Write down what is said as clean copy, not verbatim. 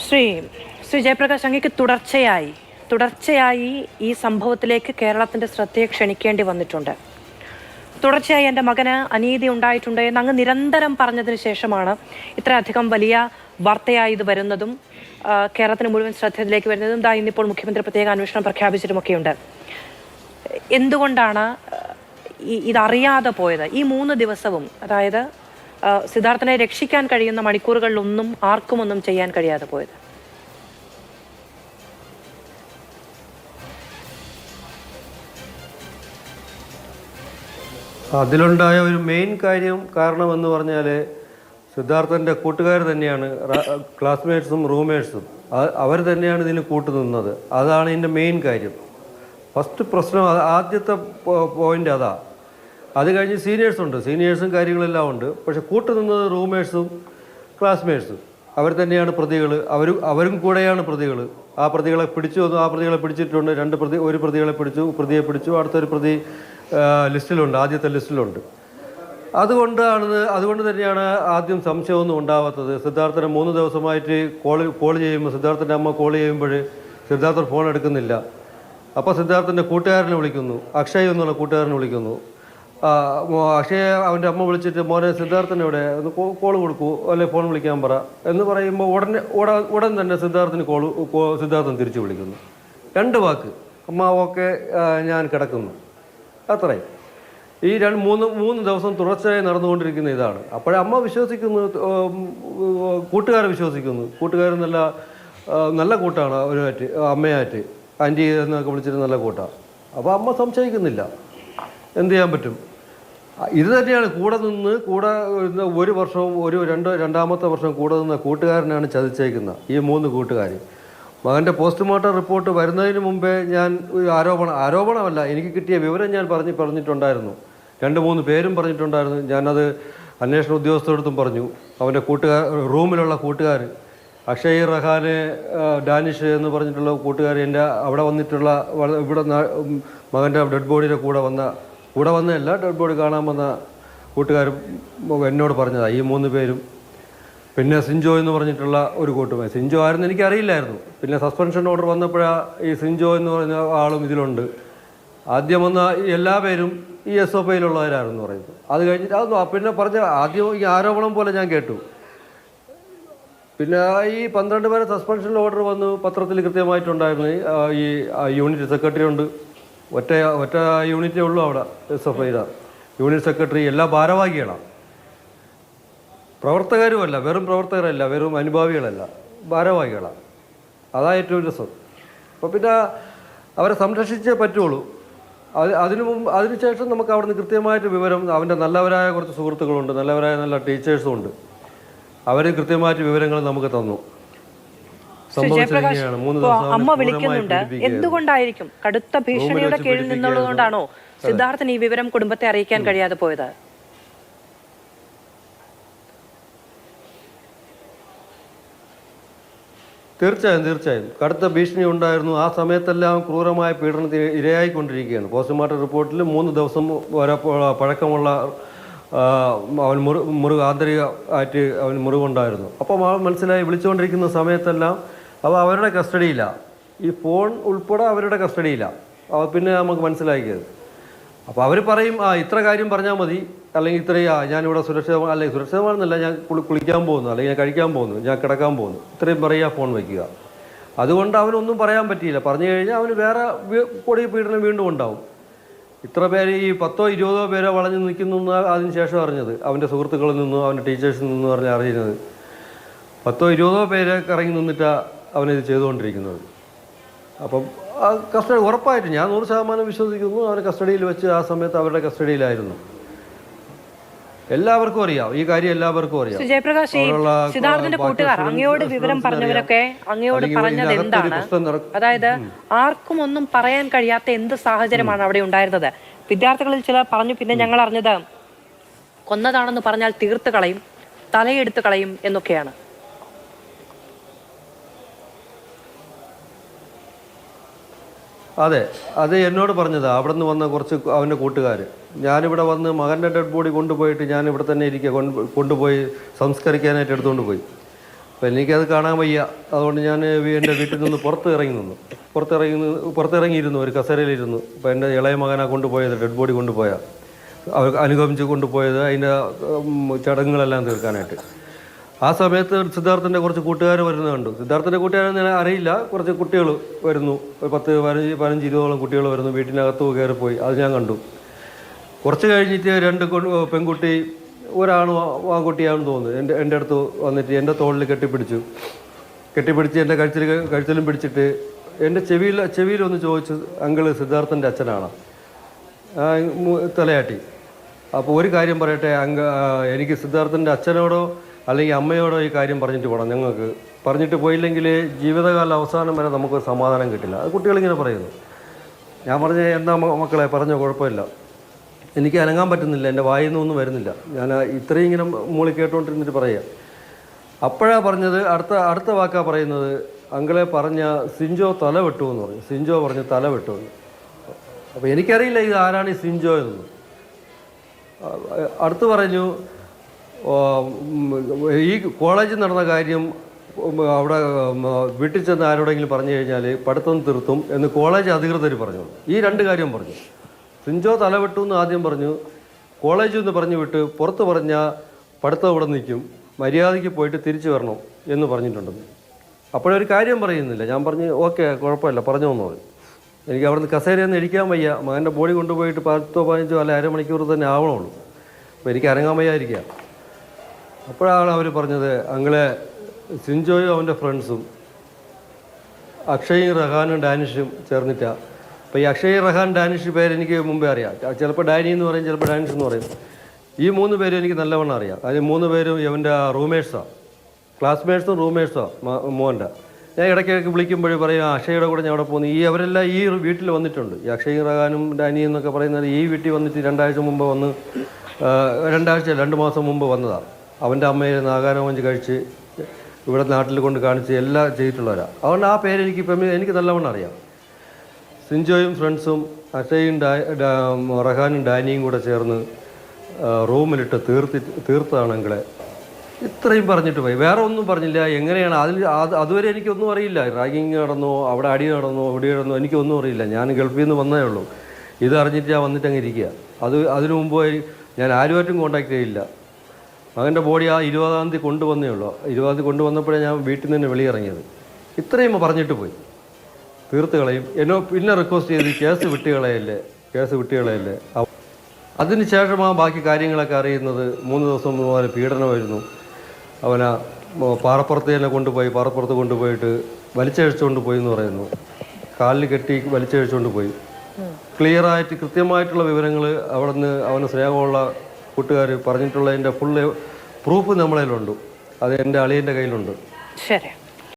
ശ്രീ ശ്രീ ജയപ്രകാശ്, അങ്ങേക്ക് തുടർച്ചയായി ഈ സംഭവത്തിലേക്ക് കേരളത്തിന്റെ ശ്രദ്ധയെ ക്ഷണിക്കേണ്ടി വന്നിട്ടുണ്ട്. തുടർച്ചയായി എൻ്റെ മകന് അനീതി ഉണ്ടായിട്ടുണ്ട് എന്ന് അങ്ങ് നിരന്തരം പറഞ്ഞതിന് ശേഷമാണ് ഇത്രയധികം വലിയ വാർത്തയായി ഇത് വരുന്നതും കേരളത്തിന് മുഴുവൻ ശ്രദ്ധയിലേക്ക് വരുന്നതും. ഇന്നിപ്പോൾ മുഖ്യമന്ത്രി പ്രത്യേക അന്വേഷണം പ്രഖ്യാപിച്ചിട്ടുമൊക്കെയുണ്ട്. എന്തുകൊണ്ടാണ് ഇതറിയാതെ പോയത്? ഈ 3 ദിവസവും, അതായത് സിദ്ധാർത്ഥനെ രക്ഷിക്കാൻ കഴിയുന്ന മണിക്കൂറുകളിലൊന്നും ആർക്കും ഒന്നും ചെയ്യാൻ കഴിയാതെ പോയത്? അതിലുണ്ടായ ഒരു മെയിൻ കാരണമെന്ന് പറഞ്ഞാൽ സിദ്ധാർത്ഥൻ്റെ കൂട്ടുകാർ തന്നെയാണ്, ക്ലാസ്മേറ്റ്സും റൂംമേറ്റ്സും അവർ തന്നെയാണ് ഇതിന് കൂട്ടുനിന്നത്. അതാണ് ഇതിൻ്റെ മെയിൻ കാര്യം. ഫസ്റ്റ് പ്രശ്നം ആദ്യത്തെ പോയിൻ്റ് അതാ. അത് കഴിഞ്ഞ് സീനിയേഴ്സും കാര്യങ്ങളെല്ലാം ഉണ്ട്. പക്ഷെ കൂട്ടുനിന്നത് റൂംമേറ്റ്സും ക്ലാസ്മേറ്റ്സും അവർ തന്നെയാണ് പ്രതികൾ. അവരും കൂടെയാണ് പ്രതികൾ. ആ പ്രതികളെ പിടിച്ചിട്ടുണ്ട്. ഒരു പ്രതികളെ പിടിച്ചു. അടുത്തൊരു പ്രതി ലിസ്റ്റിലുണ്ട്, ആദ്യത്തെ ലിസ്റ്റിലുണ്ട്. അതുകൊണ്ട് തന്നെയാണ് ആദ്യം സംശയമൊന്നും ഉണ്ടാവാത്തത്. സിദ്ധാർത്ഥനെ 3 ദിവസമായിട്ട് കോൾ ചെയ്യുമ്പോൾ, സിദ്ധാർത്ഥൻ്റെ അമ്മ കോൾ ചെയ്യുമ്പോൾ സിദ്ധാർത്ഥൻ ഫോൺ എടുക്കുന്നില്ല. അപ്പോൾ സിദ്ധാർത്ഥൻ്റെ കൂട്ടുകാരനെ വിളിക്കുന്നു, അക്ഷയ് എന്നുള്ള കൂട്ടുകാരനെ വിളിക്കുന്നു. അക്ഷയ അവൻ്റെ അമ്മ വിളിച്ചിട്ട്, മോനെ സിദ്ധാർത്ഥനെവിടെ, ഒന്ന് കോൾ കൊടുക്കൂ, അല്ലെ ഫോൺ വിളിക്കാൻ പറ എന്ന് പറയുമ്പോൾ ഉടൻ തന്നെ സിദ്ധാർത്ഥൻ തിരിച്ചു വിളിക്കുന്നു. 2 വാക്ക്, അമ്മ ഓക്കെ, ഞാൻ കിടക്കുന്നു, അത്രയും. ഈ 3 ദിവസം തുടർച്ചയായി നടന്നുകൊണ്ടിരിക്കുന്ന ഇതാണ്. അപ്പോഴേ അമ്മ വിശ്വസിക്കുന്നു, കൂട്ടുകാരെ വിശ്വസിക്കുന്നു. കൂട്ടുകാരൻ നല്ല കൂട്ടാണ് അവരുമായിട്ട്, അമ്മയായിട്ട് ആൻറ്റി എന്നൊക്കെ വിളിച്ചിട്ട് നല്ല കൂട്ടാണ്. അപ്പോൾ അമ്മ സംശയിക്കുന്നില്ല. എന്ത് ചെയ്യാൻ പറ്റും? ഇത് തന്നെയാണ് കൂടെ 1 വർഷവും രണ്ടാമത്തെ വർഷം കൂടെ നിന്ന കൂട്ടുകാരനാണ് ചതിച്ചേക്കുന്നത്. ഈ 3 കൂട്ടുകാർ. മകൻ്റെ പോസ്റ്റ്മോർട്ടം റിപ്പോർട്ട് വരുന്നതിന് മുമ്പേ ഞാൻ ആരോപണമല്ല, എനിക്ക് കിട്ടിയ വിവരം ഞാൻ പറഞ്ഞിട്ടുണ്ടായിരുന്നു. 2-3 പേരും പറഞ്ഞിട്ടുണ്ടായിരുന്നു. ഞാനത് അന്വേഷണ ഉദ്യോഗസ്ഥരടുത്തും പറഞ്ഞു. അവൻ്റെ റൂമിലുള്ള കൂട്ടുകാർ, അക്ഷയ്, റഹാന്, ഡാനിഷ് എന്ന് പറഞ്ഞിട്ടുള്ള കൂട്ടുകാർ, എൻ്റെ അവിടെ വന്നിട്ടുള്ള, ഇവിടെ മകൻ്റെ ഡെഡ് ബോഡിയുടെ കൂടെ വന്നതല്ല, ഡെഡ് ബോഡി കാണാൻ വന്ന കൂട്ടുകാർ എന്നോട് പറഞ്ഞതാണ് ഈ 3 പേരും. പിന്നെ സിഞ്ചോ എന്ന് പറഞ്ഞിട്ടുള്ള ഒരു കൂട്ടുമായി. സിഞ്ചോ ആയിരുന്നു എനിക്കറിയില്ലായിരുന്നു. പിന്നെ സസ്പെൻഷൻ ഓർഡർ വന്നപ്പോഴാണ് ഈ സിഞ്ചോ എന്ന് പറഞ്ഞ ആളും ഇതിലുണ്ട്. ആദ്യം വന്ന എല്ലാ പേരും ഈ SOPയിലുള്ളവരായിരുന്നു പറയുന്നത്. അത് കഴിഞ്ഞിട്ട് പിന്നെ പറഞ്ഞ ആദ്യം ഈ ആരോപണം പോലെ ഞാൻ കേട്ടു. പിന്നെ ഈ 12 പേരെ സസ്പെൻഷൻ ഓർഡർ വന്നു, പത്രത്തിൽ കൃത്യമായിട്ടുണ്ടായിരുന്നു. ഈ യൂണിറ്റ് സെക്രട്ടറി ഉണ്ട്, ഒറ്റ യൂണിറ്റേ ഉള്ളൂ അവിടെ SFIയുടെ യൂണിറ്റ് സെക്രട്ടറി. എല്ലാ ഭാരവാഹികളാണ്, പ്രവർത്തകരുമല്ല, വെറും പ്രവർത്തകരല്ല, വെറും അനുഭാവികളല്ല, ഭാരവാഹികളാണ്. അതാ ഏറ്റവും രസം. അപ്പോൾ പിന്നെ അവരെ സംരക്ഷിച്ചേ പറ്റുള്ളൂ. അതിനുശേഷം നമുക്ക് അവിടുന്ന് കൃത്യമായിട്ട് വിവരം, അവൻ്റെ നല്ലവരായ കുറച്ച് സുഹൃത്തുക്കളുണ്ട്, നല്ല ടീച്ചേഴ്സും ഉണ്ട്. അവർ കൃത്യമായിട്ട് വിവരങ്ങൾ നമുക്ക് തന്നു. അമ്മ വിളിക്കുന്നുണ്ട്. എന്തുകൊണ്ടായിരിക്കും? കടുത്ത ഭീഷണിയുടെ കീഴിൽ നിന്നുള്ളതുകൊണ്ടാണോ സിദ്ധാർത്ഥൻ ഈ വിവരം കുടുംബത്തെ അറിയിക്കാൻ കഴിയാതെ പോയത്? തീർച്ചയായും കടുത്ത ഭീഷണി ഉണ്ടായിരുന്നു. ആ സമയത്തെല്ലാം ക്രൂരമായ പീഡനത്തിന് ഇരയായിക്കൊണ്ടിരിക്കുകയാണ്. പോസ്റ്റ്മോർട്ടം റിപ്പോർട്ടിൽ 3 ദിവസം പഴക്കമുള്ള അവൻ ആന്തരികമായിട്ട് അവന് മുറിവുണ്ടായിരുന്നു. അപ്പം മനസ്സിലായി, വിളിച്ചുകൊണ്ടിരിക്കുന്ന സമയത്തെല്ലാം അവരുടെ കസ്റ്റഡിയിലാണ്. ഈ ഫോൺ ഉൾപ്പെടെ അവരുടെ കസ്റ്റഡിയിലാണ്. പിന്നെ നമുക്ക് മനസ്സിലാക്കിയത്. അപ്പോൾ അവർ പറയും, ഇത്ര കാര്യം പറഞ്ഞാൽ മതി, അല്ലെങ്കിൽ ഞാനിവിടെ സുരക്ഷിതമാണെന്നല്ല, ഞാൻ കുളിക്കാൻ പോകുന്നു, അല്ലെങ്കിൽ ഞാൻ കഴിക്കാൻ പോകുന്നു, ഞാൻ കിടക്കാൻ പോകുന്നു, ഇത്രയും പറയുക, ഫോൺ വയ്ക്കുക. അതുകൊണ്ട് അവനൊന്നും പറയാൻ പറ്റിയില്ല. പറഞ്ഞു കഴിഞ്ഞാൽ അവന് വേറെ കൊടിയ പീഡനം വീണ്ടും ഉണ്ടാവും. ഇത്ര പേര്, ഈ 10-20 പേരെ വളഞ്ഞു നിൽക്കുന്നു അതിന് ശേഷം അറിഞ്ഞത്, അവൻ്റെ സുഹൃത്തുക്കളിൽ നിന്നും അവൻ്റെ ടീച്ചേഴ്സിൽ നിന്നും അറിയുന്നത്. 10-20 പേരെ ഇറങ്ങി നിന്നിട്ടാണ് അവനിത് ചെയ്തുകൊണ്ടിരിക്കുന്നത്. അപ്പം കസ്റ്റഡി ഉറപ്പായിട്ട് ഞാൻ 100% വിശ്വസിക്കുന്നു. അവനെ കസ്റ്റഡിയിൽ വെച്ച് ആ സമയത്ത് അവരുടെ കസ്റ്റഡിയിലായിരുന്നു. എല്ലാവർക്കും അറിയാം ഈ കാര്യം, എല്ലാവർക്കും അറിയാം. ജയപ്രകാശ്, സിദ്ധാർത്ഥന്റെ കൂട്ടുകാർ അങ്ങയോട് വിവരം പറഞ്ഞവരൊക്കെ അങ്ങയോട് പറഞ്ഞത് എന്താണ്? അതായത് ആർക്കും ഒന്നും പറയാൻ കഴിയാത്ത എന്ത് സാഹചര്യമാണ് അവിടെ ഉണ്ടായിരുന്നത്? വിദ്യാർത്ഥികളിൽ ചിലർ പറഞ്ഞു, പിന്നെ ഞങ്ങൾ അറിഞ്ഞത് കൊന്നതാണെന്ന് പറഞ്ഞാൽ തീർത്ത് കളയും, തലയെടുത്ത് കളയും എന്നൊക്കെയാണ്. അതെ, അത് എന്നോട് പറഞ്ഞത് അവിടെ നിന്ന് വന്ന കുറച്ച് അവൻ്റെ കൂട്ടുകാർ. ഞാനിവിടെ വന്ന് മകൻ്റെ ഡെഡ് ബോഡി കൊണ്ടുപോയിട്ട് ഞാൻ ഇവിടെ തന്നെ കൊണ്ടുപോയി സംസ്കരിക്കാനായിട്ട് എടുത്തുകൊണ്ട് പോയി. അപ്പം എനിക്കത് കാണാൻ വയ്യ. അതുകൊണ്ട് ഞാൻ എൻ്റെ വീട്ടിൽ നിന്ന് പുറത്തിറങ്ങിയിരുന്നു, ഒരു കസേരയിലിരുന്നു. അപ്പോൾ എൻ്റെ ഇളയ മകനാണ് കൊണ്ടുപോയത്, ഡെഡ് ബോഡി കൊണ്ടുപോയാൽ അവർ അനുഗമിച്ച് കൊണ്ടുപോയത് അതിൻ്റെ ചടങ്ങുകളെല്ലാം തീർക്കാനായിട്ട്. ആ സമയത്ത് സിദ്ധാർത്ഥൻ്റെ കുറച്ച് കൂട്ടുകാർ വരുന്നത് കണ്ടു. സിദ്ധാർത്ഥൻ്റെ കൂട്ടുകാരെന്ന് ഞാൻ അറിയില്ല, കുറച്ച് കുട്ടികൾ വരുന്നു, 10-15-20 കുട്ടികൾ വരുന്നു, വീട്ടിനകത്ത് കയറിപ്പോയി. അത് ഞാൻ കണ്ടു. കുറച്ച് കഴിഞ്ഞിട്ട് 2 പെൺകുട്ടി, ഒരാണും ആൺകുട്ടിയാണെന്ന് തോന്നുന്നു, എൻ്റെ അടുത്ത് വന്നിട്ട് എൻ്റെ തോളിൽ കെട്ടിപ്പിടിച്ച് എൻ്റെ കഴുത്തിലും പിടിച്ചിട്ട് എൻ്റെ ചെവിയിലൊന്ന് ചോദിച്ചു, അങ്കിള് സിദ്ധാർത്ഥൻ്റെ അച്ഛനാണ് തലയാട്ടി. അപ്പോൾ ഒരു കാര്യം പറയട്ടെ, എനിക്ക് സിദ്ധാർത്ഥൻ്റെ അച്ഛനോടോ അല്ലെങ്കിൽ അമ്മയോടോ ഈ കാര്യം പറഞ്ഞിട്ട് പോകണം, ഞങ്ങൾക്ക് പറഞ്ഞിട്ട് പോയില്ലെങ്കിൽ ജീവിതകാല അവസാനം വരെ നമുക്കൊരു സമാധാനം കിട്ടില്ല. അത് കുട്ടികളിങ്ങനെ പറയുന്നു. ഞാൻ പറഞ്ഞ എന്താ മക്കളെ, പറഞ്ഞോ, കുഴപ്പമില്ല, എനിക്ക് അനങ്ങാൻ പറ്റുന്നില്ല, എൻ്റെ വായിൽ നിന്നൊന്നും വരുന്നില്ല, ഞാൻ ഇത്രയും ഇങ്ങനെ മൂളി കേട്ടുകൊണ്ടിരുന്നിട്ട് പറയുക. അപ്പോഴാണ് പറഞ്ഞത്, അടുത്ത വാക്കാ പറയുന്നത്, അങ്കിളെ പറഞ്ഞ സിഞ്ചോ തല വെട്ടു എന്ന് പറഞ്ഞു. സിഞ്ചോ പറഞ്ഞ് തല വെട്ടുമെന്ന്. അപ്പോൾ എനിക്കറിയില്ല ഇത് ആരാണ് ഈ സിഞ്ചോ എന്ന്. അടുത്ത് പറഞ്ഞു, ഈ കോളേജിൽ നടന്ന കാര്യം അവിടെ വീട്ടിൽ ചെന്ന് ആരോടെങ്കിലും പറഞ്ഞു കഴിഞ്ഞാൽ പഠിത്തം തീർത്തും എന്ന് കോളേജ് അധികൃതർ പറഞ്ഞു. ഈ 2 കാര്യം പറഞ്ഞു. സിഞ്ചോ തലവെട്ടു എന്ന് ആദ്യം പറഞ്ഞു, കോളേജിൽ നിന്ന് പറഞ്ഞു വിട്ട് പുറത്ത് പറഞ്ഞാൽ പഠിത്തം ഇവിടെ നിൽക്കും, മര്യാദയ്ക്ക് പോയിട്ട് തിരിച്ചു വരണം എന്ന് പറഞ്ഞിട്ടുണ്ടെന്ന്. അപ്പോഴൊരു കാര്യം പറയുന്നില്ല. ഞാൻ പറഞ്ഞു ഓക്കെ, കുഴപ്പമില്ല, പറഞ്ഞോ എന്ന് പറഞ്ഞു. എനിക്ക് അവിടെ നിന്ന് കസേരയിൽ നിന്ന് ഇരിക്കാൻ വയ്യ, മകൻ്റെ ബോഡി കൊണ്ടുപോയിട്ട് 10-15 അല്ല അരമണിക്കൂർ തന്നെ ആവണുള്ളൂ. അപ്പോൾ എനിക്ക് അനങ്ങാൻ വയ്യാതിരിക്കുക. അപ്പോഴാണ് അവർ പറഞ്ഞത്, അങ്ങളെ സിഞ്ചോയും അവൻ്റെ ഫ്രണ്ട്സും അക്ഷയും റഹാനും ഡാനിഷും ചേർന്നിട്ടാണ്. അപ്പോൾ ഈ അക്ഷയ് റഹാൻ ഡാനിഷ് പേര് എനിക്ക് മുമ്പേ അറിയാം. ചിലപ്പോൾ ഡാനി എന്ന് പറയും, ചിലപ്പോൾ ഡാനിഷ് എന്ന് പറയും. ഈ 3 പേരും എനിക്ക് നല്ലവണ്ണം അറിയാം. അതിൽ 3 പേരും ഇവൻ്റെ റൂംമേറ്റ്സാണ്, ക്ലാസ്മേറ്റ്സും റൂംമേറ്റ്സാണ് മോൻ്റെ. ഞാൻ ഇടയ്ക്കിടയ്ക്ക് വിളിക്കുമ്പോഴേ പറയും, അക്ഷയുടെ കൂടെ ഞാൻ അവിടെ പോകുന്നു. അവരെല്ലാം ഈ വീട്ടിൽ വന്നിട്ടുണ്ട്. ഈ അക്ഷയ് റഹാനും ഡാനിയും എന്നൊക്കെ പറയുന്നത് ഈ വീട്ടിൽ വന്നിട്ട് 2 ആഴ്ച മുമ്പ് വന്ന്, 2 മാസം മുമ്പ് വന്നതാണ്. അവൻ്റെ അമ്മയെ നാഗാനമഞ്ച് കഴിച്ച് ഇവിടെ നാട്ടിൽ കൊണ്ട് കാണിച്ച് എല്ലാം ചെയ്തിട്ടുള്ളവരാണ്. അതുകൊണ്ട് ആ പേര് എനിക്ക് നല്ലവണ്ണം അറിയാം. സിഞ്ചോയും ഫ്രണ്ട്സും അക്ഷയും റഹാനും ഡാനിയും കൂടെ ചേർന്ന് റൂമിലിട്ട് തീർത്താണെങ്കിലേ ഇത്രയും പറഞ്ഞിട്ട് പോയി. വേറെ ഒന്നും പറഞ്ഞില്ല. എങ്ങനെയാണ് അതുവരെ എനിക്കൊന്നും അറിയില്ല. റാഗിങ് നടന്നോ, അവിടെ അടി നടന്നോ, ഇവിടെ നടന്നോ, എനിക്കൊന്നും അറിയില്ല. ഞാൻ ഗൾഫിൽ നിന്ന് വന്നേ ഉള്ളൂ. ഇത് അറിഞ്ഞിട്ട് ഞാൻ വന്നിട്ട് അങ്ങ് ഇരിക്കുക. അതിനു മുമ്പ് ഞാൻ ആരുമായിട്ടും കോൺടാക്ട് ചെയ്യില്ല. മകൻ്റെ ബോഡി ആ 20-ാം തീയതി കൊണ്ടുവന്നേ ഉള്ളൂ. 20-ാം തീയതി കൊണ്ടുവന്നപ്പോഴേ ഞാൻ വീട്ടിൽ നിന്ന് വെളിയിറങ്ങിയത്. ഇത്രയും പറഞ്ഞിട്ട് പോയി, തീർത്ത് കളയും. പിന്നെ റിക്വസ്റ്റ് ചെയ്ത് കേസ് വിട്ടുകളയല്ലേ. അതിന് ശേഷമാണ് ബാക്കി കാര്യങ്ങളൊക്കെ അറിയുന്നത്. 3 ദിവസം മുതൽ പീഡനമായിരുന്നു. അവനെ പാറപ്പുറത്ത് തന്നെ പാറപ്പുറത്ത് കൊണ്ടുപോയിട്ട് വലിച്ചഴിച്ചുകൊണ്ട് പോയി എന്ന് പറയുന്നു. കാലിൽ കെട്ടി വലിച്ചഴിച്ചുകൊണ്ട് പോയി. ക്ലിയറായിട്ട് കൃത്യമായിട്ടുള്ള വിവരങ്ങൾ അവിടെ നിന്ന് അവന് സ്നേഹമുള്ള കൂട്ടുകാർ പറഞ്ഞിട്ടുള്ളതിൻ്റെ ഫുള്ള് പ്രൂഫ് നമ്മളതിലുണ്ട്. അത് എൻ്റെ അളിയൻ്റെ കയ്യിലുണ്ട്. ശരി.